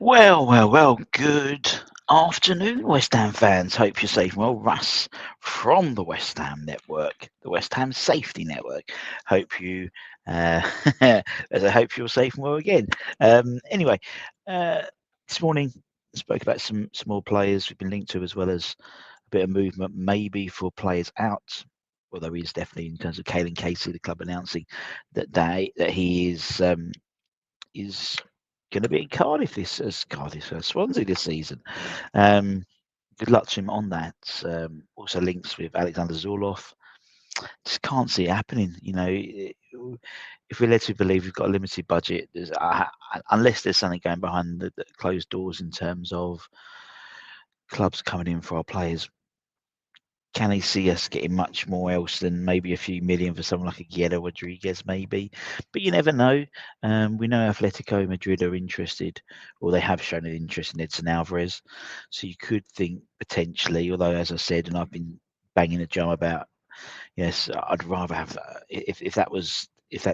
Well, good afternoon, West Ham fans. Hope you're safe and well. Russ from the West Ham Network, the West Ham Safety Network. Hope you, as I hope you're safe and well again. Anyway, uh, this morning spoke about some more players we've been linked to, as well as a bit of movement, maybe for players out. Although he's definitely, in terms of Caelan Casey, the club announcing that he is going to be in Cardiff Swansea this season. Um, good luck to him on that. Also links with Alexander Zorloff. Just can't see it happening. If we're led to believe we've got a limited budget, unless there's something going behind the closed doors in terms of clubs coming in for our players. Can he see us getting much more else than maybe a few million for someone like a Guerrero Rodriguez, maybe? But you never know. We know Atletico Madrid are interested, or they have shown an interest in Edson Alvarez. So you could think potentially, although as I said, and I've been banging the drum about, yes, I'd rather have if that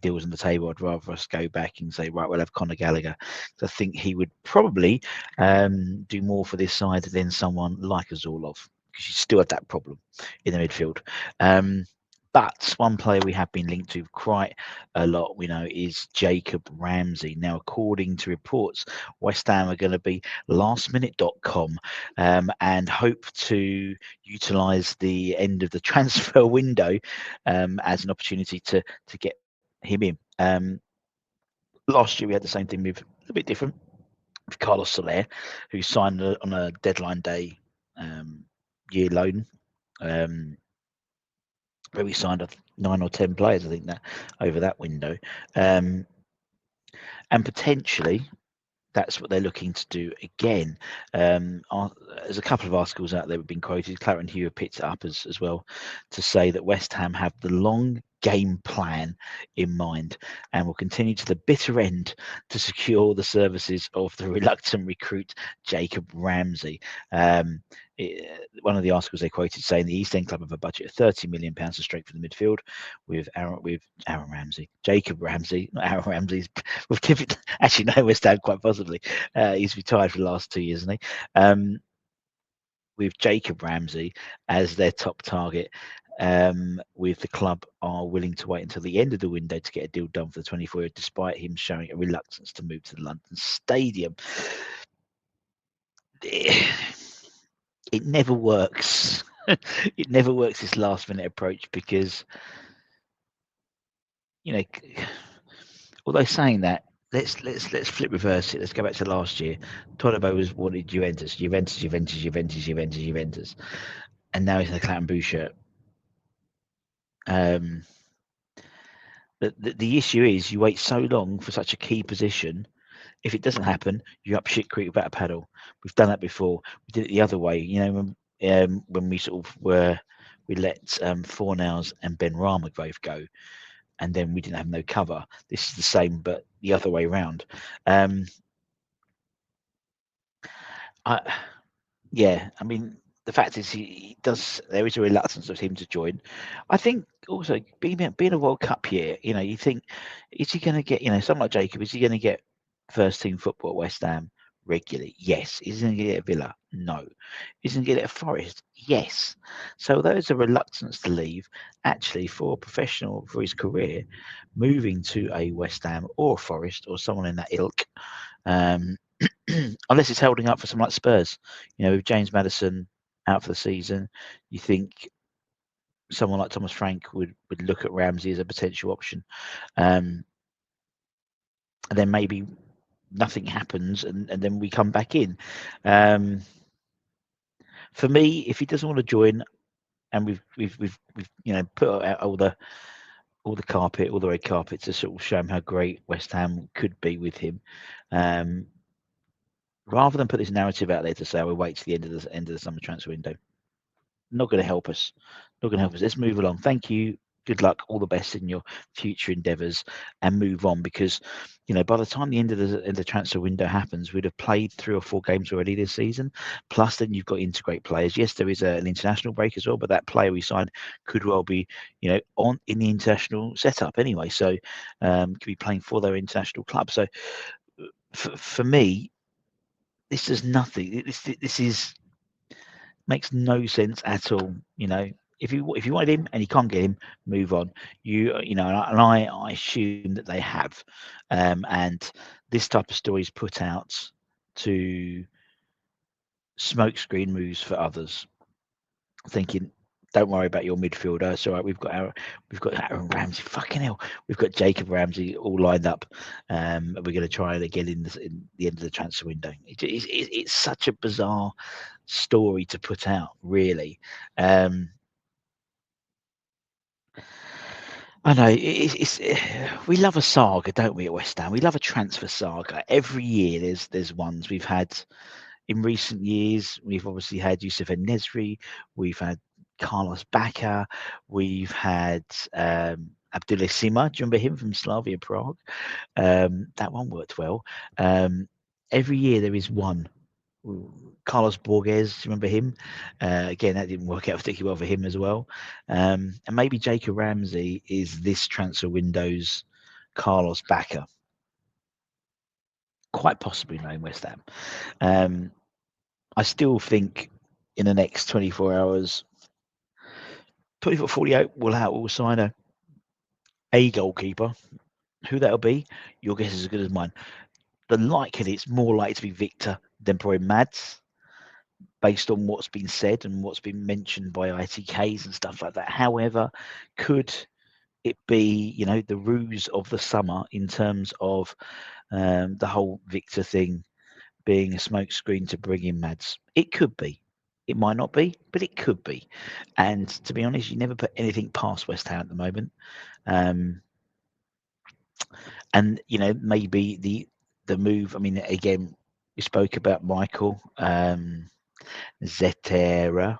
deal was on the table, I'd rather us go back and say, right, we'll have Conor Gallagher. I think he would probably do more for this side than someone like a Zorlov, because you still have that problem in the midfield. But one player we have been linked to quite a lot, we know, is Jacob Ramsey. Now, according to reports, West Ham are going to be lastminute.com and hope to utilise the end of the transfer window as an opportunity to get him in. Last year we had the same thing with a bit different with Carlos Soler, who signed on a deadline day year loan. Where we signed 9 or 10 players, I think, that over that window, and potentially that's what they're looking to do again. There's a couple of articles out there have been quoted. Clarence Hugh picked it up as well to say that West Ham have the long game plan in mind and will continue to the bitter end to secure the services of the reluctant recruit Jacob Ramsey. One of the articles they quoted saying the East End club have a budget of £30 million to strengthen the midfield with Aaron Ramsey, Jacob Ramsey, not Aaron Ramsey. We've given actually no, West Ham quite possibly. He's retired for the last 2 years, isn't he? With Jacob Ramsey as their top target. With the club are willing to wait until the end of the window to get a deal done for the 24-year, despite him showing a reluctance to move to the London Stadium. It never works. It never works, this last-minute approach, because although saying that, let's flip reverse it. Let's go back to last year. Todibo was wanted Juventus, and now he's in the Clattenburg shirt. The issue is you wait so long for such a key position. If it doesn't happen, you're up shit creek without a paddle. We've done that before. We did it the other way. When we sort of we let Fornals and Ben Ramagrave go, and then we didn't have no cover. This is the same, but the other way around. I mean, the fact is, he does. There is a reluctance of him to join. I think also being a World Cup year, you think, is he going to get, someone like Jacob, is he going to get first team football at West Ham regularly? Yes. Is he going to get it at Villa? No. Is he going to get it at Forest? Yes. So there's a reluctance to leave. Actually, for a professional, for his career, moving to a West Ham or Forest or someone in that ilk. Unless it's holding up for someone like Spurs, with James Maddison out for the season, you think someone like Thomas Frank would look at Ramsey as a potential option, and then maybe nothing happens, and then we come back in. For me, if he doesn't want to join, and we've put out all the red carpet to sort of show him how great West Ham could be with him. Rather than put this narrative out there to say we'll wait to the end of the summer transfer window, not going to help us. Let's move along. Thank you. Good luck. All the best in your future endeavours, and move on, because by the time the end of the transfer window happens, we'd have played 3 or 4 games already this season. Plus, then you've got to integrate players. Yes, there is an international break as well, but that player we signed could well be in the international setup anyway. So could be playing for their international club. So for me, this is nothing. This is makes no sense at all. You know, if you wanted him and you can't get him, move on. You know, and I assume that they have, and this type of story is put out to smokescreen moves for others, thinking, don't worry about your midfielder. It's all right. We've got Aaron Ramsey. Fucking hell, we've got Jacob Ramsey all lined up. And we're going to try it again in the end of the transfer window. It's such a bizarre story to put out, really. I know we love a saga, don't we, at West Ham? We love a transfer saga. Every year there's ones we've had. In recent years, we've obviously had Youssef En-Nesyri, we've had Carlos Bacca, we've had Abdullah Sima. Do you remember him from Slavia Prague? That one worked well. Every year there is one. Carlos Borges, do you remember him? Again, that didn't work out particularly well for him as well. And maybe Jacob Ramsey is this transfer window's Carlos Bacca. Quite possibly knowing West Ham. I still think in the next 24 hours, 24, 48, we'll sign a goalkeeper. Who that'll be, your guess is as good as mine. The likelihood it's more likely to be Victor than probably Mads, based on what's been said and what's been mentioned by ITKs and stuff like that. However, could it be, you know, the ruse of the summer in terms of the whole Victor thing being a smokescreen to bring in Mads? It could be. It might not be, but it could be. And to be honest, you never put anything past West Ham at the moment. And you know, maybe the move. I mean, again, we spoke about Michael 𝗟𝗦𝗧,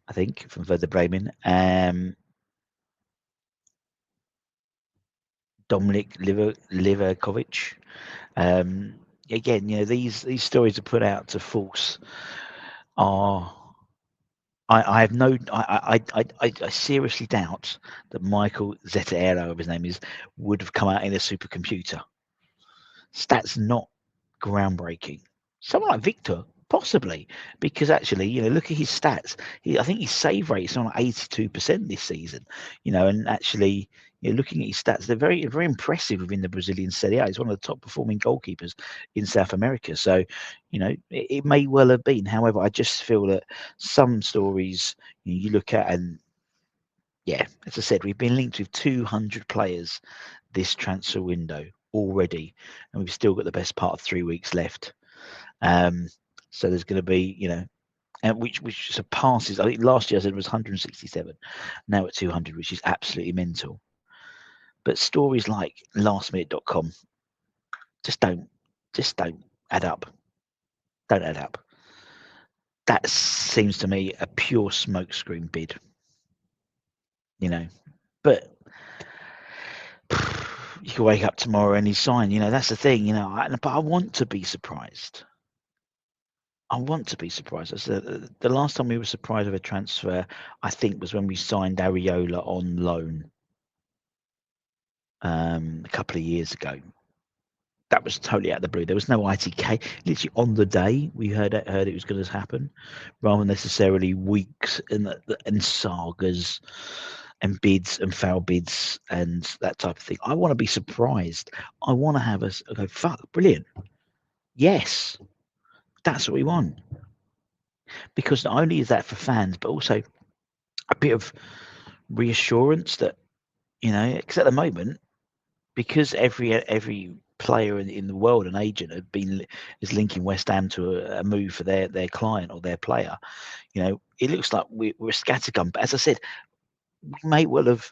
I think, from Werder Bremen. Dominik Livakovic. Again, you know, these stories are put out to force our. I have no. I seriously doubt that Michael 𝗟𝗦𝗧, his name is, would have come out in a supercomputer. Stats not groundbreaking. Someone like Victor, possibly, because actually, you know, look at his stats. I think his save rate is on 82% this season. You know, and actually, you know, looking at his stats, they're very, very impressive within the Brazilian Serie A. He's one of the top performing goalkeepers in South America. So, you know, it may well have been. However, I just feel that some stories you look at, and yeah, as I said, we've been linked with 200 players this transfer window already, and we've still got the best part of 3 weeks left. So there's going to be, you know, and which surpasses. I think last year I said it was 167. Now at 200, which is absolutely mental. But stories like lastminute.com just don't add up. Don't add up. That seems to me a pure smokescreen bid. You know, but you can wake up tomorrow and he's signed. You know, that's the thing. You know, but I want to be surprised. I want to be surprised. The last time we were surprised of a transfer, I think, was when we signed Areola on loan a couple of years ago. That was totally out of the blue. There was no ITK. Literally on the day we heard it was going to happen, rather than necessarily weeks and sagas and bids and foul bids and that type of thing. I want to be surprised. I want to have us go, fuck, brilliant. Yes, that's what we want. Because not only is that for fans, but also a bit of reassurance that, you know, because at the moment, because every player in the world, an agent is linking West Ham to a move for their client or their player, you know, it looks like we're a scattergun. But as I said, we may well have,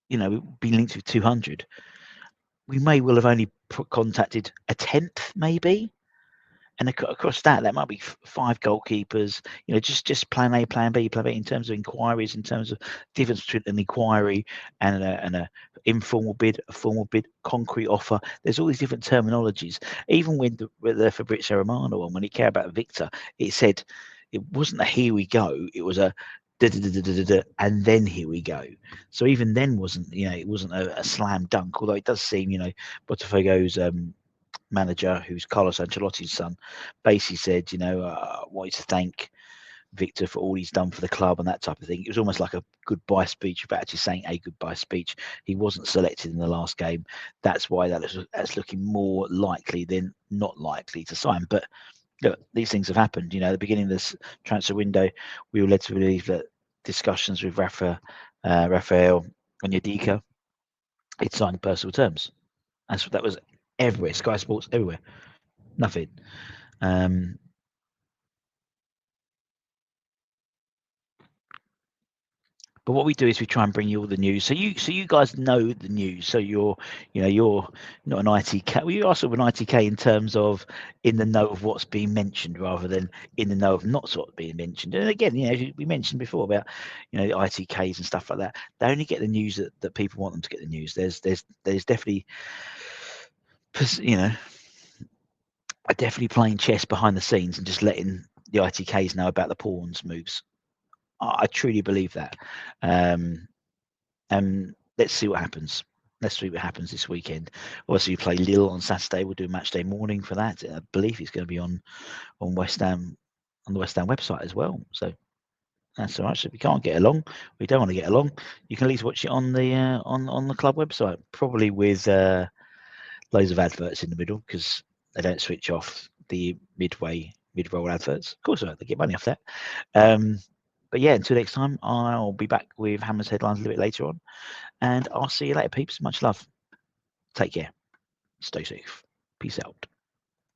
you know, been linked with 200. We may well have only contacted a tenth, maybe. And across that might be 5 goalkeepers. You know, just plan A, plan B, plan B in terms of inquiries, in terms of difference between an inquiry and a informal bid, a formal bid, concrete offer. There's all these different terminologies. Even with the Fabrizio Romano one, when he cared about Victor, it said it wasn't a here we go. It was a and then here we go. So even then wasn't, you know, it wasn't a slam dunk. Although it does seem, you know, Botafogo's manager, who's Carlos Ancelotti's son, basically said, wanted to thank Victor for all he's done for the club and that type of thing. It was almost like a goodbye speech, but actually saying a goodbye speech. He wasn't selected in the last game. That's why that's looking more likely than not likely to sign. But look, these things have happened. At the beginning of this transfer window, we were led to believe that discussions with Rafael Onyedika, he'd signed personal terms. That was everywhere, Sky Sports, everywhere. Nothing. But what we do is we try and bring you all the news, so you guys know the news. So you're not an ITK. Well, you are sort of an ITK in terms of in the know of what's being mentioned, rather than in the know of not what's being mentioned. And again, we mentioned before about ITKs and stuff like that. They only get the news that people want them to get the news. There's definitely definitely playing chess behind the scenes and just letting the ITKs know about the pawns moves. I truly believe that. Let's see what happens. Let's see what happens this weekend. Obviously, we play Lille on Saturday. We'll do match day morning for that. I believe it's going to be on West Ham, on the West Ham website as well. So that's all right. So if we can't get along, we don't want to get along, you can at least watch it on the on the club website, probably with loads of adverts in the middle, because they don't switch off the mid-roll adverts. Of course, they get money off that. But yeah, until next time, I'll be back with Hammer's headlines a little bit later on. And I'll see you later, peeps. Much love. Take care. Stay safe. Peace out.